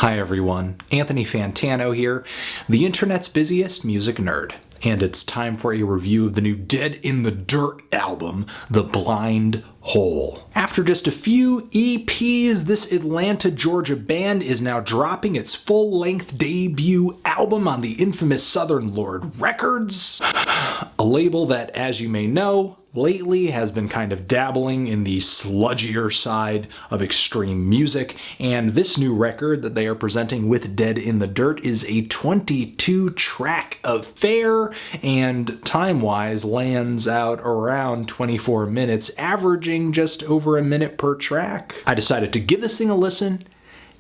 Hi everyone, Anthony Fantano here, the internet's busiest music nerd, and it's time for a review of the new Dead in the Dirt album, The Blind Hole. After just a few EPs, this Atlanta, Georgia band is now dropping its full-length debut album on the infamous Southern Lord Records, a label that, as you may know, lately has been kind of dabbling in the sludgier side of extreme music, and this new record that they are presenting with Dead in the Dirt is a 22-track affair, and time-wise lands out around 24 minutes, averaging just over a minute per track. I decided to give this thing a listen,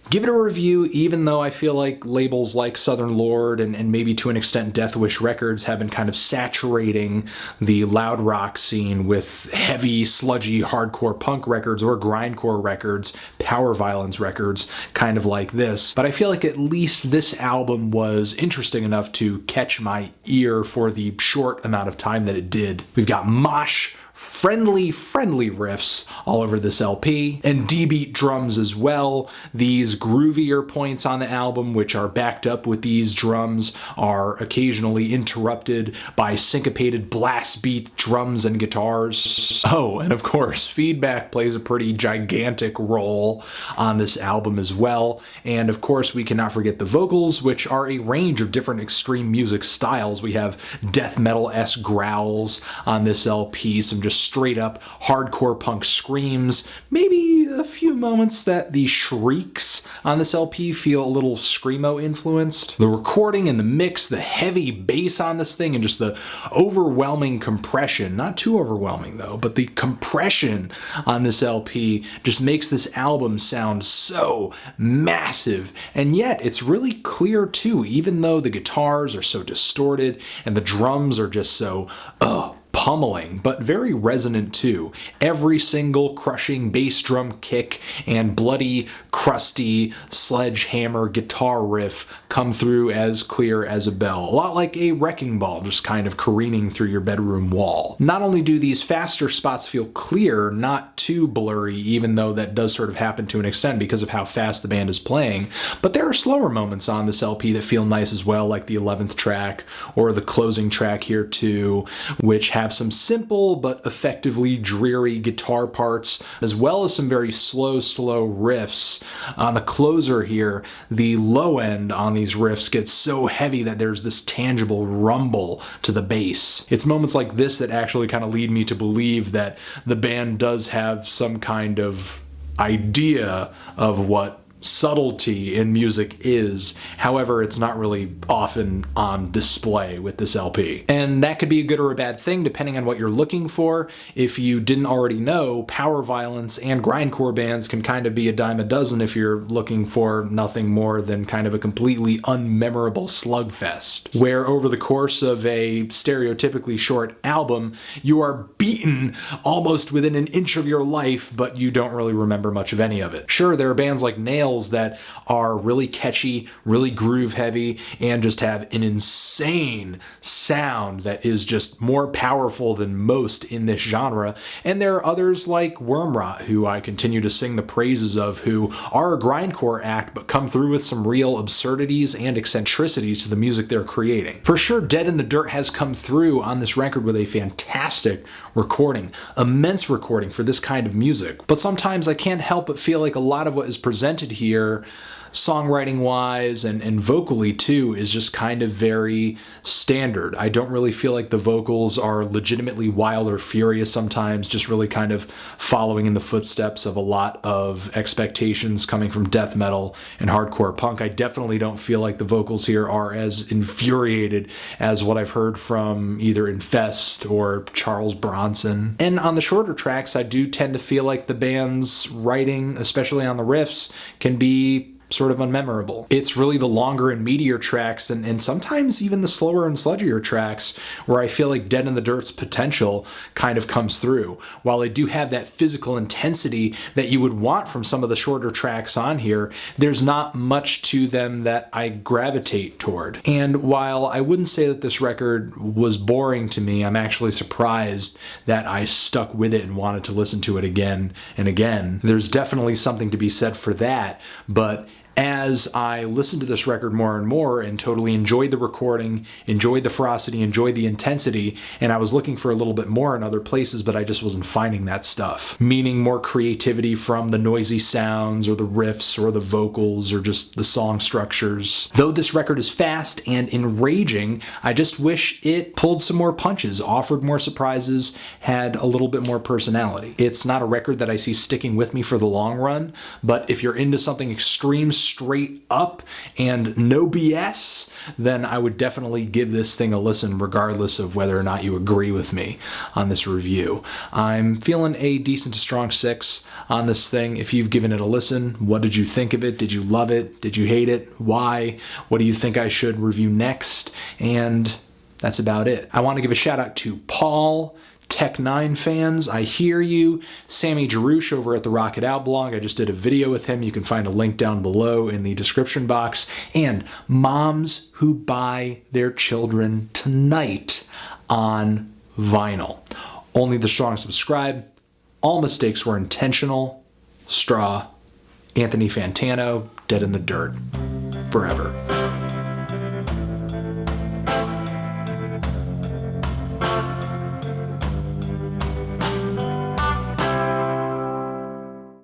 give it a review, even though I feel like labels like Southern Lord and maybe to an extent Death Wish Records have been kind of saturating the loud rock scene with heavy, sludgy, hardcore punk records or grindcore records, power violence records, kind of like this. But I feel like at least this album was interesting enough to catch my ear for the short amount of time that it did. We've got mosh, friendly riffs all over this LP, and D-beat drums as well. These groovier points on the album, which are backed up with these drums, are occasionally interrupted by syncopated blast beat drums and guitars. Oh, and of course, feedback plays a pretty gigantic role on this album as well. And of course, we cannot forget the vocals, which are a range of different extreme music styles. We have death metal-esque growls on this LP, some just straight up hardcore punk screams, maybe a few moments that the shrieks on this LP feel a little screamo influenced. The recording and the mix, the heavy bass on this thing, and just the overwhelming compression, not too overwhelming though, but the compression on this LP just makes this album sound so massive, and yet it's really clear too, even though the guitars are so distorted and the drums are just so pummeling, but very resonant too. Every single crushing bass drum kick and bloody, crusty sledgehammer guitar riff come through as clear as a bell. A lot like a wrecking ball just kind of careening through your bedroom wall. Not only do these faster spots feel clear, not too blurry, even though that does sort of happen to an extent because of how fast the band is playing, but there are slower moments on this LP that feel nice as well, like the 11th track or the closing track here too, which have some simple but effectively dreary guitar parts, as well as some very slow riffs. On the closer here, the low end on these riffs gets so heavy that there's this tangible rumble to the bass. It's moments like this that actually kind of lead me to believe that the band does have some kind of idea of what subtlety in music is. However, it's not really often on display with this LP. And that could be a good or a bad thing depending on what you're looking for. If you didn't already know, power violence and grindcore bands can kind of be a dime a dozen if you're looking for nothing more than kind of a completely unmemorable slugfest, where over the course of a stereotypically short album, you are beaten almost within an inch of your life, but you don't really remember much of any of it. Sure, there are bands like Nails that are really catchy, really groove heavy, and just have an insane sound that is just more powerful than most in this genre. And there are others like Wormrot, who I continue to sing the praises of, who are a grindcore act but come through with some real absurdities and eccentricities to the music they're creating. For sure, Dead in the Dirt has come through on this record with a fantastic recording, immense recording for this kind of music. But sometimes I can't help but feel like a lot of what is presented here, songwriting wise and vocally too, is just kind of very standard. I don't really feel like the vocals are legitimately wild or furious sometimes, just really kind of following in the footsteps of a lot of expectations coming from death metal and hardcore punk. I definitely don't feel like the vocals here are as infuriated as what I've heard from either Infest or Charles Bronson. And on the shorter tracks, I do tend to feel like the band's writing, especially on the riffs, can be sort of unmemorable. It's really the longer and meatier tracks and sometimes even the slower and sludgier tracks where I feel like Dead in the Dirt's potential kind of comes through. While they do have that physical intensity that you would want from some of the shorter tracks on here, there's not much to them that I gravitate toward. And while I wouldn't say that this record was boring to me, I'm actually surprised that I stuck with it and wanted to listen to it again and again. There's definitely something to be said for that, but As I listened to this record more and more and totally enjoyed the recording, enjoyed the ferocity, enjoyed the intensity, and I was looking for a little bit more in other places, but I just wasn't finding that stuff. Meaning more creativity from the noisy sounds or the riffs or the vocals or just the song structures. Though this record is fast and enraging, I just wish it pulled some more punches, offered more surprises, had a little bit more personality. It's not a record that I see sticking with me for the long run, but if you're into something extreme, straight up, and no BS, then I would definitely give this thing a listen regardless of whether or not you agree with me on this review. I'm feeling a decent to strong 6 on this thing. If you've given it a listen, what did you think of it? Did you love it? Did you hate it? Why? What do you think I should review next? And that's about it. I want to give a shout out to Paul, Tech9 fans, I hear you. Sammy Jarouche over at the Rocket Out blog, I just did a video with him. You can find a link down below in the description box. And moms who buy their children tonight on vinyl. Only the strong subscribe. All mistakes were intentional. Straw. Anthony Fantano, Dead in the Dirt. Forever.